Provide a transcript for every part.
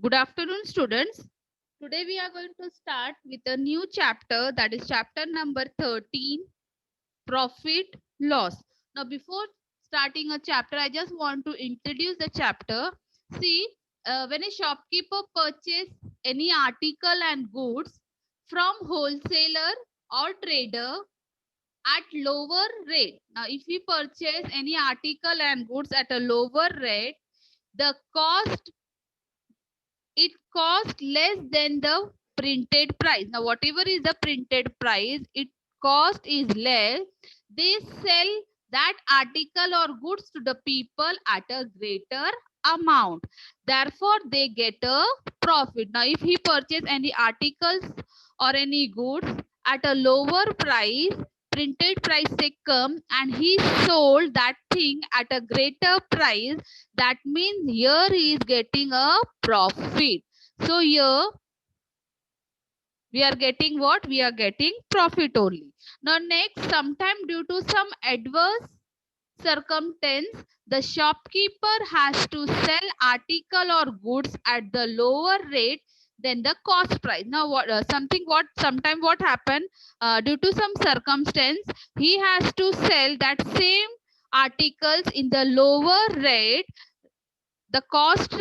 Good afternoon, students. Today we are going to start with a new chapter, that is chapter number 13, profit loss. Now, before starting a chapter, I just want to introduce the chapter. See, when a shopkeeper purchases any article and goods from wholesaler or trader at lower rate. Now, if we purchase any article and goods at a lower rate, the cost it costs less than the printed price. Now, whatever is the printed price, it cost is less. They sell that article or goods to the people at a greater amount. Therefore, they get a profit. Now, if he purchase any articles or any goods at a lower price, printed price they come and he sold that thing at a greater price, that means here he is getting a profit. So here we are getting what? We are getting profit only. Now next, sometime due to some adverse circumstance, the shopkeeper has to sell article or goods at the lower rate than the cost price. Now what sometime what happened, due to some circumstance, he has to sell that same articles in the lower rate. The cost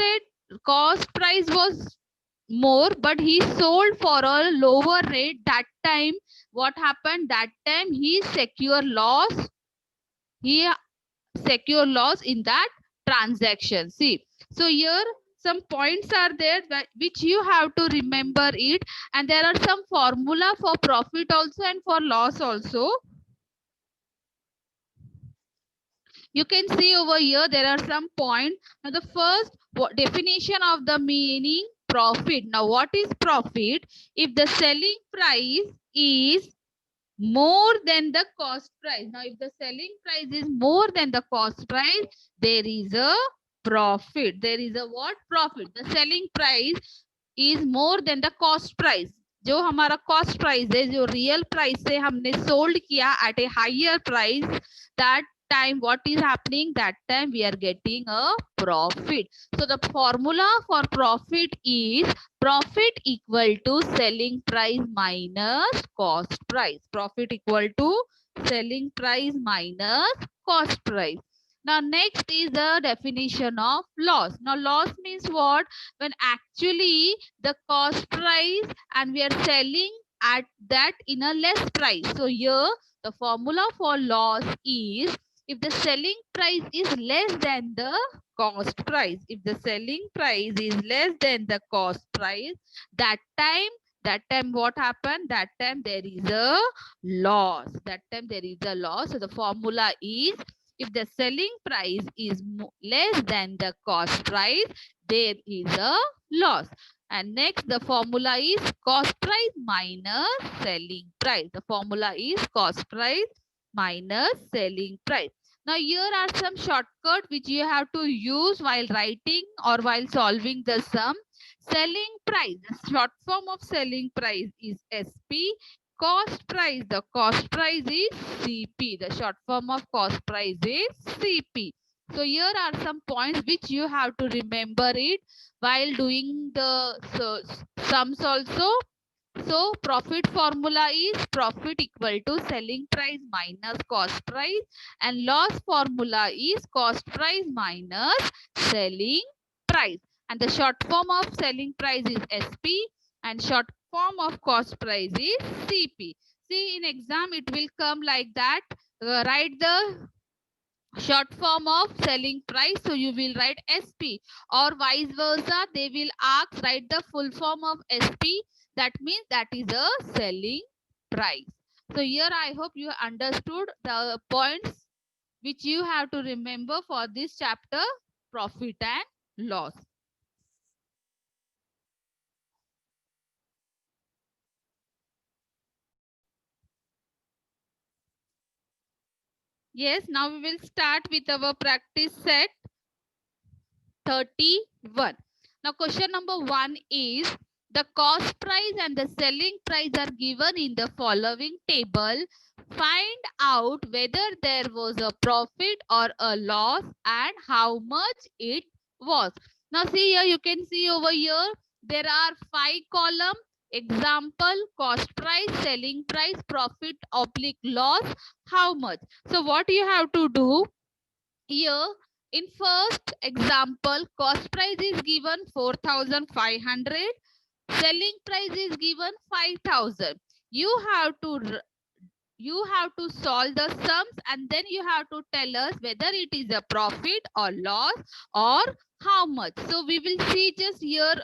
price was more, but he sold for a lower rate. That time what happened, that time he secure loss, he secure loss in that transaction. See, so here some points are there which you have to remember it, and there are some formula for profit also and for loss also. You can see over here there are some points. Now the first definition of the meaning profit. Now what is profit? If the selling price is more than the cost price. Now if the selling price is more than the cost price, there is a profit. There is a what? Profit. The selling price is more than the cost price. जो हमारा cost price है, जो real price से हमने sold किया at a higher price, that time what is happening, that time we are getting a profit. So the formula for profit is profit equal to selling price minus cost price. Profit equal to selling price minus cost price. Now next is the definition of loss. Now loss means what? When actually the cost price and we are selling at that in a less price. So here the formula for loss is if the selling price is less than the cost price. If the selling price is less than the cost price, that time what happened? That time there is a loss. That time there is a loss. So the formula is if the selling price is less than the cost price, there is a loss. And next the formula is cost price minus selling price. The formula is cost price minus selling price. Now here are some shortcut which you have to use while writing or while solving the sum. Selling price, the short form of selling price is SP. Cost price, the cost price is CP. The short form of cost price is CP. So here are some points which you have to remember it while doing the sums also. So profit formula is profit equal to selling price minus cost price, and loss formula is cost price minus selling price. And the short form of selling price is SP and short form of cost price is CP. See, in exam it will come like that. Write the short form of selling price, so you will write SP, or vice versa, they will ask write the full form of SP, that means that is a selling price. So here I hope you understood the points which you have to remember for this chapter, profit and loss. Yes, now we will start with our practice set 31. Now question number 1 is the cost price and the selling price are given in the following table. Find out whether there was a profit or a loss and how much it was. Now see here, you can see over here, there are 5 columns. Example, cost price, selling price, profit oblique loss, how much. So what you have to do here, in first example, cost price is given 4,500, selling price is given 5,000. You have to solve the sums, and then you have to tell us whether it is a profit or loss or how much. So we will see just here,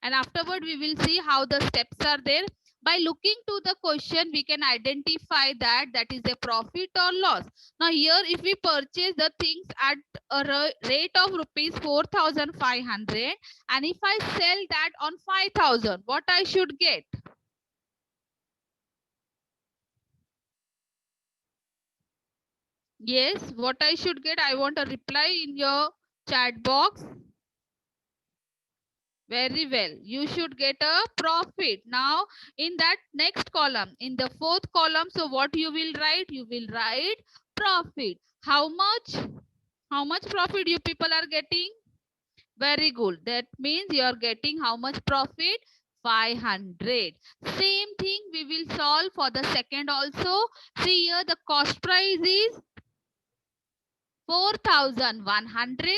and afterward we will see how the steps are there. By looking to the question, we can identify that that is a profit or loss. Now here, if we purchase the things at a rate of rupees 4,500, and if I sell that on 5,000, what I should get? Yes, what I should get? I want a reply in your chat box. Very well. You should get a profit. Now, in that next column, in the fourth column, so what you will write? You will write profit. How much? How much profit you people are getting? Very good. That means you are getting how much profit? 500. Same thing we will solve for the second also. See here, the cost price is 4,100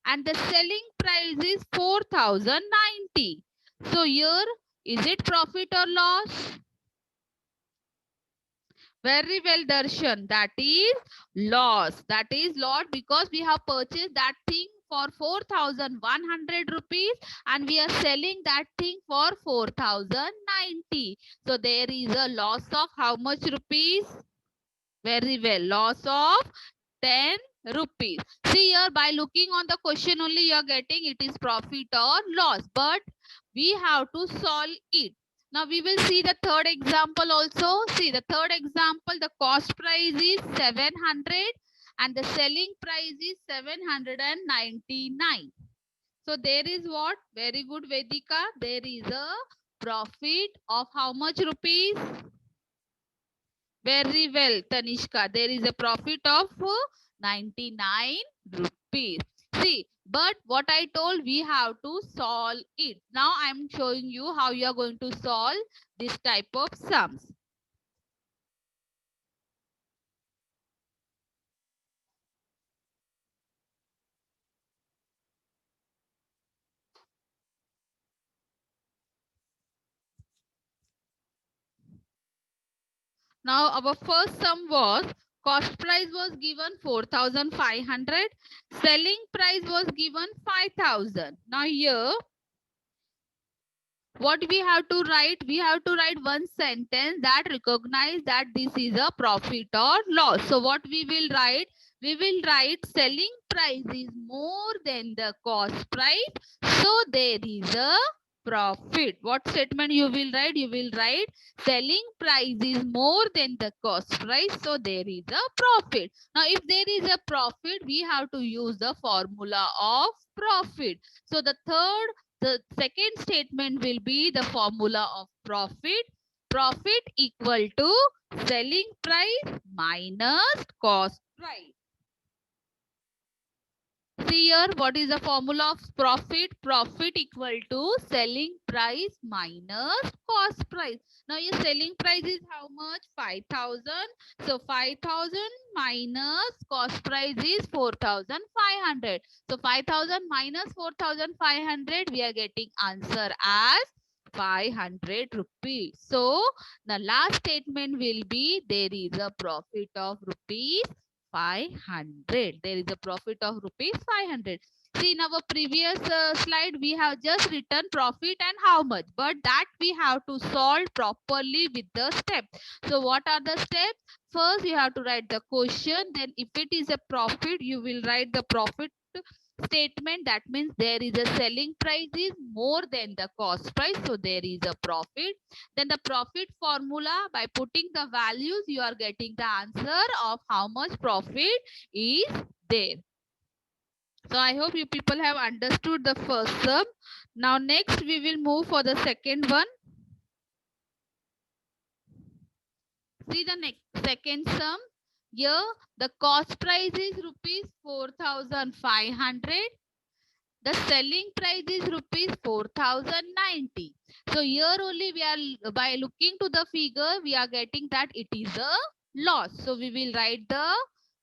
and the selling price is 4,090. So here, is it profit or loss? Very well, Darshan. That is loss. That is loss because we have purchased that thing for 4,100 rupees and we are selling that thing for 4,090. So there is a loss of how much rupees? Very well. Loss of 10 rupees. See here, by looking on the question only, you are getting it is profit or loss. But we have to solve it. Now we will see the third example also. See the third example, the cost price is 700 and the selling price is 799. So there is what? Very good, Vedika. There is a profit of how much rupees? Very well, Tanishka. There is a profit of 99 rupees. See, but what I told, we have to solve it. Now I am showing you how you are going to solve this type of sums. Now our first sum was cost price was given 4,500. Selling price was given 5,000. Now here what we have to write? We have to write one sentence that recognize that this is a profit or loss. So what we will write? We will write selling price is more than the cost price. So there is a profit. What statement you will write? You will write selling price is more than the cost price. So there is a profit. Now if there is a profit, we have to use the formula of profit. So the second statement will be the formula of profit. Profit equal to selling price minus cost price. See here, what is the formula of profit? Profit equal to selling price minus cost price. Now your selling price is how much? 5,000. So 5,000 minus cost price is 4,500. So 5,000 minus 4,500, we are getting answer as 500 rupees. So the last statement will be there is a profit of rupees 500. There is a profit of rupees 500. See, in our previous slide, we have just written profit and how much, but that we have to solve properly with the steps. So what are the steps? First, you have to write the question. Then if it is a profit, you will write the profit statement. That means there is a selling price is more than the cost price. So there is a profit. Then the profit formula, by putting the values, you are getting the answer of how much profit is there. So I hope you people have understood the first sum. Now next we will move for the second one. See the next second sum. Here the cost price is rupees 4,500. The selling price is rupees 4090. So here only we are, by looking to the figure, we are getting that it is a loss. So we will write the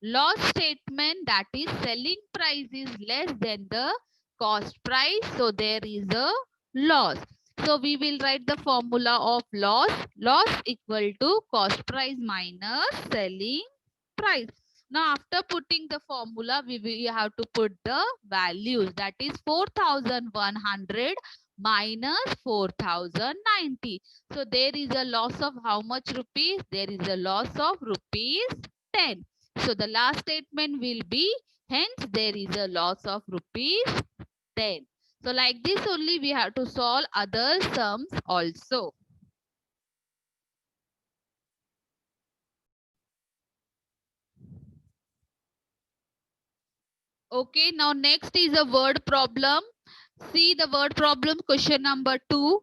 loss statement, that is selling price is less than the cost price. So there is a loss. So we will write the formula of loss. Loss equal to cost price minus selling price. Now after putting the formula, we have to put the values, that is 4100 minus 4090. So there is a loss of how much rupees? There is a loss of rupees 10. So the last statement will be, hence there is a loss of rupees 10. So like this only we have to solve other sums also. Okay, now next is a word problem. See the word problem, question number 2.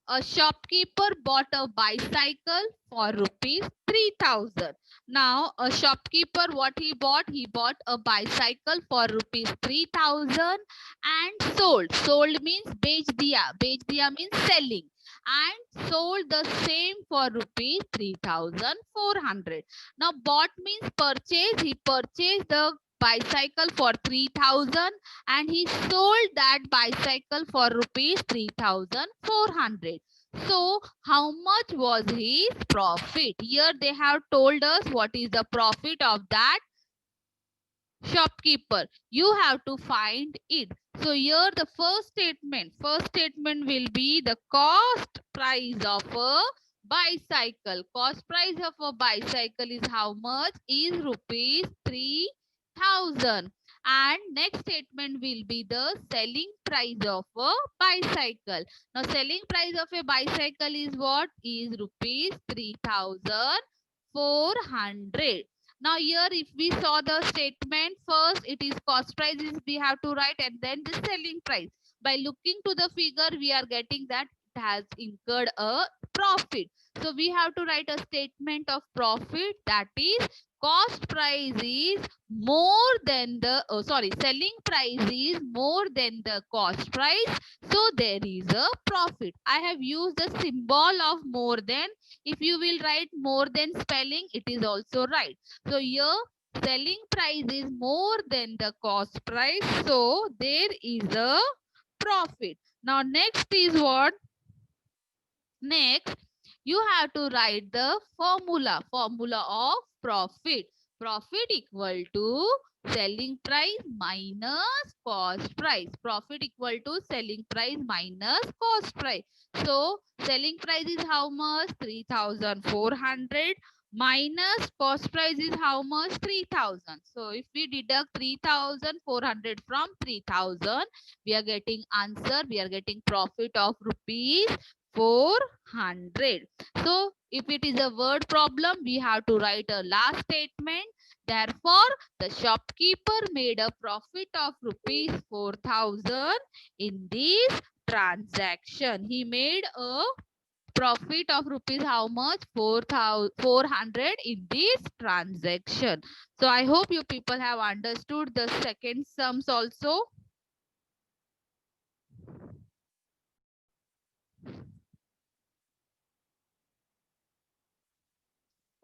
A shopkeeper bought a bicycle for rupees 3000. Now a shopkeeper, what he bought? He bought a bicycle for rupees 3000 and sold. Sold means bech diya. Bech diya means selling. And sold the same for rupees 3400. Now bought means purchase. He purchased the bicycle for 3000 and he sold that bicycle for rupees 3400. So how much was his profit? Here they have told us what is the profit of that shopkeeper. You have to find it. So here the first statement will be the cost price of a bicycle. Cost price of a bicycle is how much? Is rupees 3000. And next statement will be the selling price of a bicycle. Now selling price of a bicycle is what? Is rupees 3400. Now here if we saw the statement, first it is cost price is we have to write, and then the selling price. By looking to the figure, we are getting that it has incurred a profit. So we have to write a statement of profit, that is cost price is more than the, selling price is more than the cost price. So there is a profit. I have used the symbol of more than. If you will write more than spelling, it is also right. So here selling price is more than the cost price. So there is a profit. Now next is what? Next, you have to write the formula. Formula of profit. Profit equal to selling price minus cost price. Profit equal to selling price minus cost price. So selling price is how much? 3400 minus cost price is how much? 3000. So if we deduct 3400 from 3000, we are getting answer. We are getting profit of rupees 400. So if it is a word problem, we have to write a last statement. Therefore, the shopkeeper made a profit of rupees 4000 in this transaction. He made a profit of rupees how much? 400 in this transaction. So I hope you people have understood the second sums also.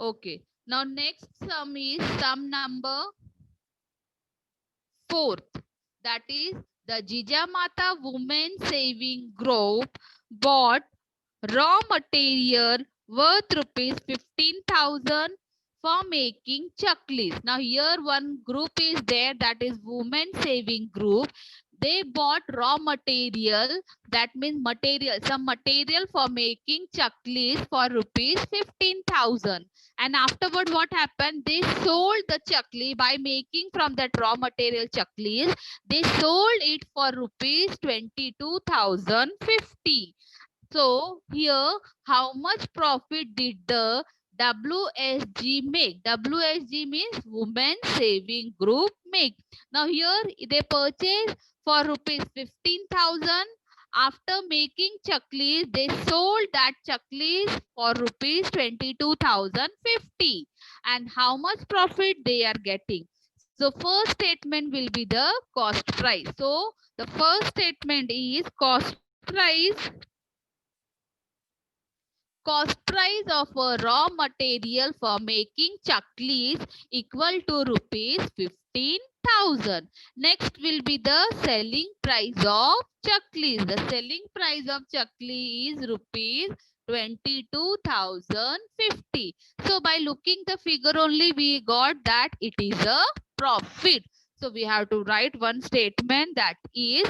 Okay. Now next sum is sum number 4th. That is the Jijamata Women Saving Group bought raw material worth rupees 15,000 for making chaklis. Now here one group is there, that is Women Saving Group. They bought raw material, that means some material for making chaklis for rupees 15,000. And afterward what happened? They sold the chakli by making from that raw material chaklis. They sold it for rupees 22,050. So here, how much profit did the WSG make? WSG means Women Saving Group make. Now here they purchased for rupees 15,000. After making chaklis, they sold that chaklis for rupees 22,050. And how much profit they are getting? So first statement will be the cost price. So the The first statement is cost price of a raw material for making chaklis equal to rupees 15,000. Next will be the selling price of chaklis. The selling price of chakli is rupees 22,050. So by looking the figure only, we got that it is a profit. So we have to write one statement, that is,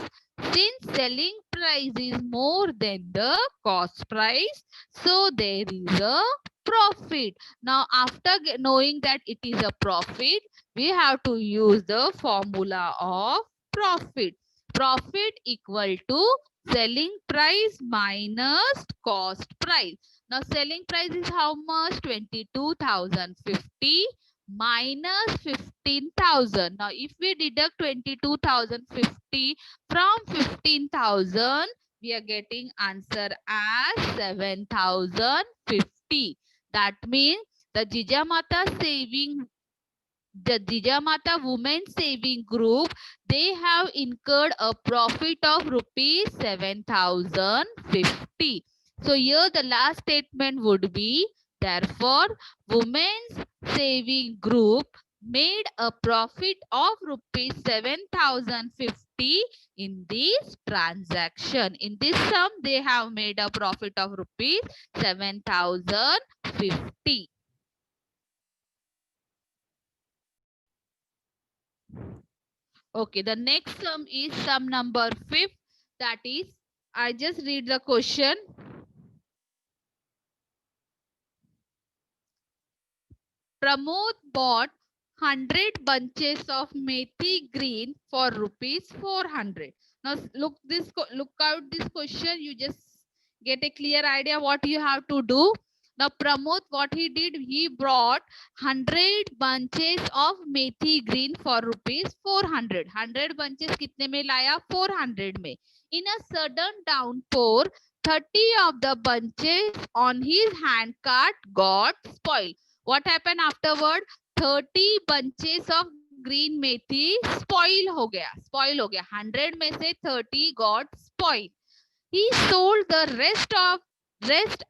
since selling price is more than the cost price, so there is a profit. Now after knowing that it is a profit, we have to use the formula of profit. Profit equal to selling price minus cost price. Now selling price is how much? 22,050 minus 15,000. Now if we deduct 22,050 from 15,000, we are getting answer as 7,050. That means the Jijamata Women Saving Group, they have incurred a profit of rupees 7,050. So here the last statement would be, therefore, Women's Saving Group made a profit of rupees 7,050 in this transaction. In this sum, they have made a profit of rupees 7,050. Okay, the next sum is sum number 5. That is, I just read the question. Pramod bought 100 bunches of methi green for rupees 400. Now look out this question. You just get a clear idea what you have to do. Now Pramod, what he did, he brought 100 bunches of methi green for rupees 400. 100 bunches kitne mein laya? 400 mein. In a sudden downpour, 30 of the bunches on his hand cart got spoiled. What happened afterward? 30 bunches of green methi spoil ho gaya. 100 में से 30 got spoiled. He sold the rest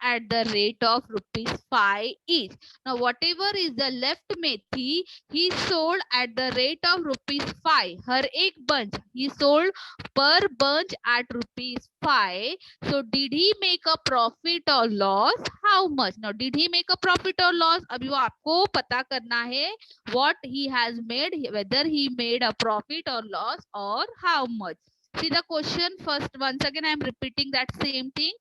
at the rate of rupees 5 each. Now whatever is the left methi, he sold at the rate of rupees 5. Her ek bunch he sold per bunch at rupees 5. So did he make a profit or loss? How much? Now did he make a profit or loss? अभी वो आपको पता करना है what he has made, whether he made a profit or loss or how much. See the question first. Once again, I am repeating that same thing.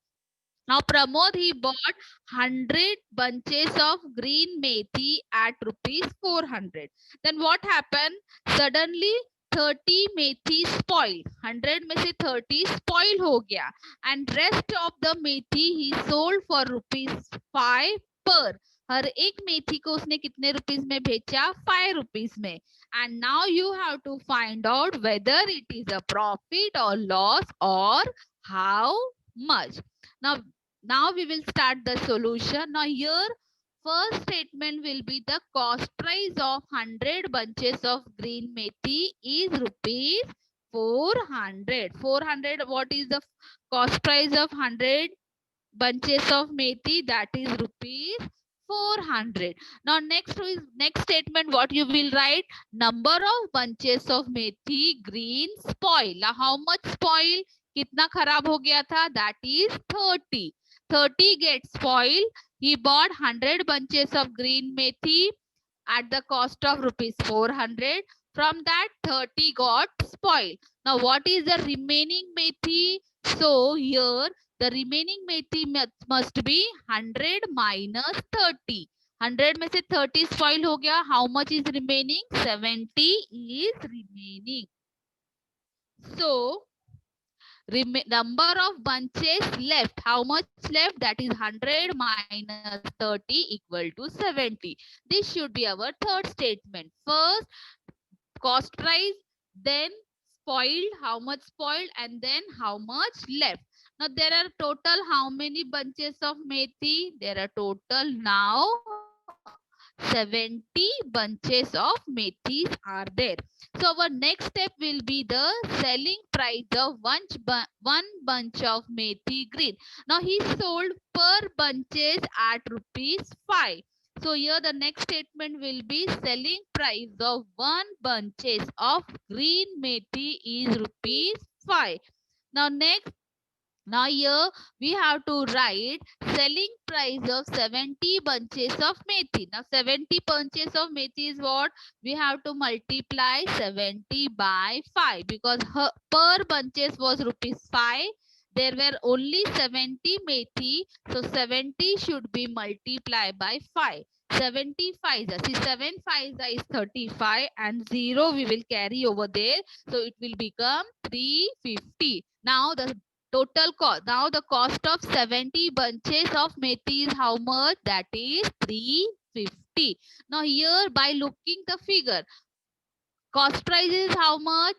Now, Pramod, he bought 100 bunches of green methi at rupees 400. Then what happened? Suddenly, 30 methi spoiled. 100 में से 30 spoil हो गया. And rest of the methi he sold for rupees 5 per. हर एक मेथी को उसने कितने rupees में बेचा? 5 रुपीस में. And now you have to find out whether it is a profit or loss or how much. Now we will start the solution. Now here first statement will be the cost price of 100 bunches of green methi is rupees 400. 400, what is the cost price of 100 bunches of methi? That is rupees 400. Now next statement, what you will write? Number of bunches of methi green spoil. Now how much spoil? कितना खराब हो गया था? That is 30. 30 get spoiled. He bought 100 bunches of green methi at the cost of rupees 400. From that 30 got spoiled. Now what is the remaining methi? So here the remaining methi must be 100 minus 30. 100 में से 30 spoil हो गया. How much is remaining? 70 is remaining. So number of bunches left. How much left? That is 100 minus 30 equal to 70. This should be our third statement. First, cost price, then spoiled, how much spoiled, and then how much left. Now there are total how many bunches of methi? There are total now 70 bunches of methis are there. So our next step will be the selling price of one bunch of methi green. Now he sold per bunches at rupees 5. So here the next statement will be selling price of one bunches of green methi is rupees 5. Now next, now here we have to write selling price of 70 bunches of methi. Now 70 bunches of methi is what? We have to multiply 70 by 5 because her per bunches was rupees 5. There were only 70 methi. So 70 should be multiplied by 5. 75, see 7 5 is 35 and 0 we will carry over there. So it will become 350. Now the total cost. Now the cost of 70 bunches of methi is how much? That is 350. Now here by looking the figure, cost price is how much?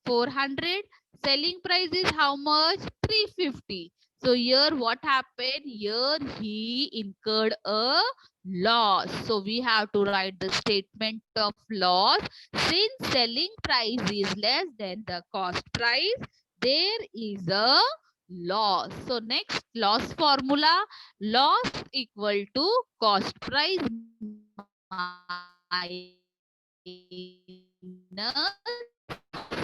400. Selling price is how much? 350. So here what happened? Here he incurred a loss. So we have to write the statement of loss. Since selling price is less than the cost price, there is a loss. So next loss formula, loss equal to cost price minus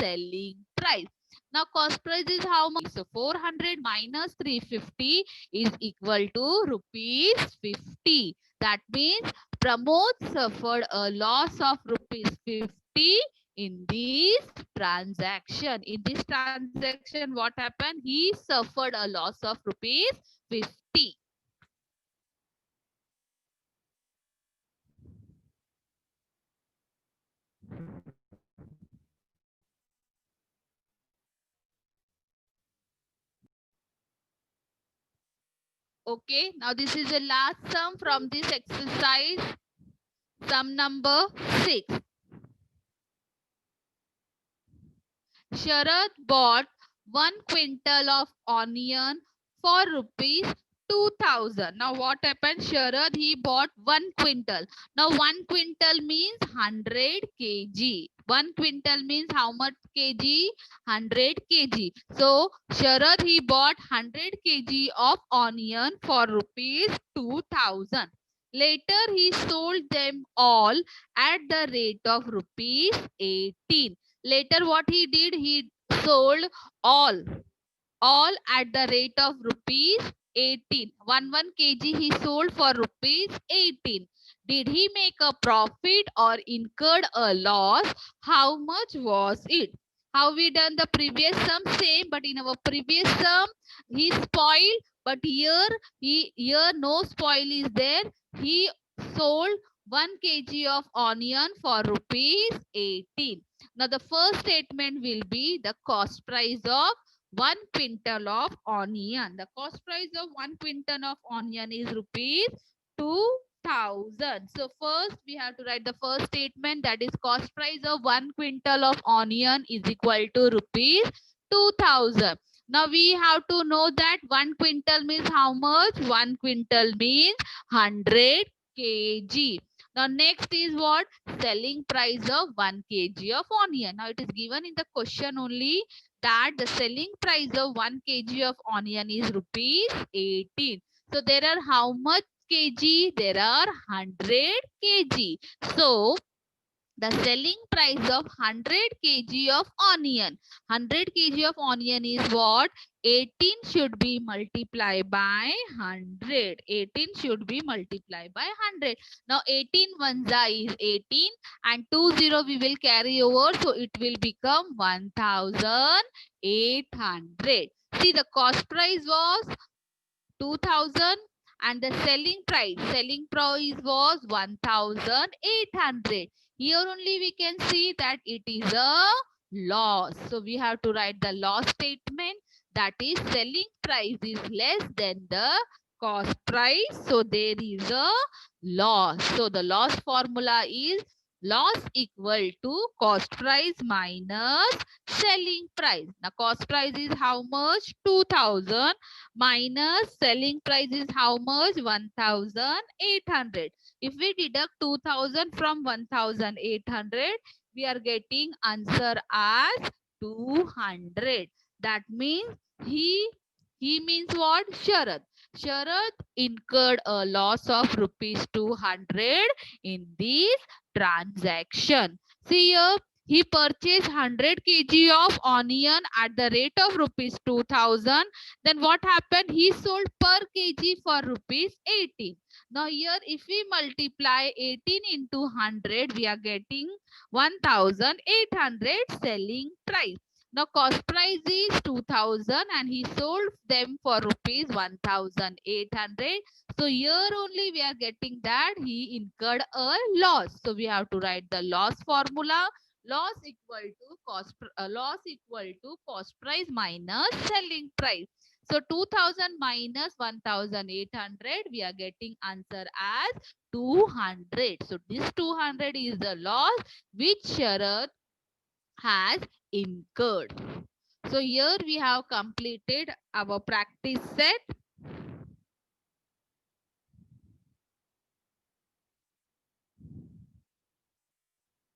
selling price. Now cost price is how much? So 400 minus 350 is equal to rupees 50. That means Pramod suffered a loss of rupees 50 in this transaction. In this transaction, what happened? He suffered a loss of rupees 50. Okay, now this is the last sum from this exercise. Sum number 6. Sharad bought 1 quintal of onion for rupees 2000. Now what happened? Sharad, he bought 1 quintal. Now 1 quintal means 100 kg. 1 quintal means how much kg? 100 kg. So Sharad, he bought 100 kg of onion for rupees 2000. Later he sold them all at the rate of rupees 18. Later what he did? He sold all at the rate of rupees 18. 1 kg he sold for rupees 18. Did he make a profit or incurred a loss? How much was it? How we done the previous sum? Same, but in our previous sum he spoiled, but here no spoil is there. He sold 1 kg of onion for rupees 18. Now the first statement will be the cost price of 1 quintal of onion. The cost price of 1 quintal of onion is rupees 2000. So first we have to write the first statement, that is cost price of 1 quintal of onion is equal to rupees 2000. Now we have to know that 1 quintal means how much? 1 quintal means 100 kg. Now next is what? Selling price of 1 kg of onion. Now it is given in the question only that the selling price of 1 kg of onion is rupees 18. So there are how much kg? There are 100 kg. So the selling price of 100 kg of onion. 100 kg of onion is what? 18 should be multiplied by 100. 18 should be multiplied by 100. Now 18 ones is 18 and 20 we will carry over. So it will become 1800. See, the cost price was 2000 and the selling price was 1800. Here only we can see that it is a loss. So we have to write the loss statement, that is selling price is less than the cost price. So there is a loss. So the loss formula is Loss equal to cost price minus selling price. Now cost price is how much? 2000 minus selling price is how much? 1800. If we deduct 2000 from 1800, we are getting answer as 200. That means he means what? Sharad. Sharad incurred a loss of rupees 200 in this transaction. See here, he purchased 100 kg of onion at the rate of rupees 2000. Then what happened? He sold per kg for rupees 18. Now here if we multiply 18 into 100, we are getting 1800 selling price. Now cost price is 2000 and he sold them for rupees 1800. So here only we are getting that he incurred a loss. So we have to write the loss formula. Loss equal to cost price minus selling price. So 2000 minus 1800, we are getting answer as 200. So this 200 is the loss which Sharad has incurred. So here we have completed our practice set.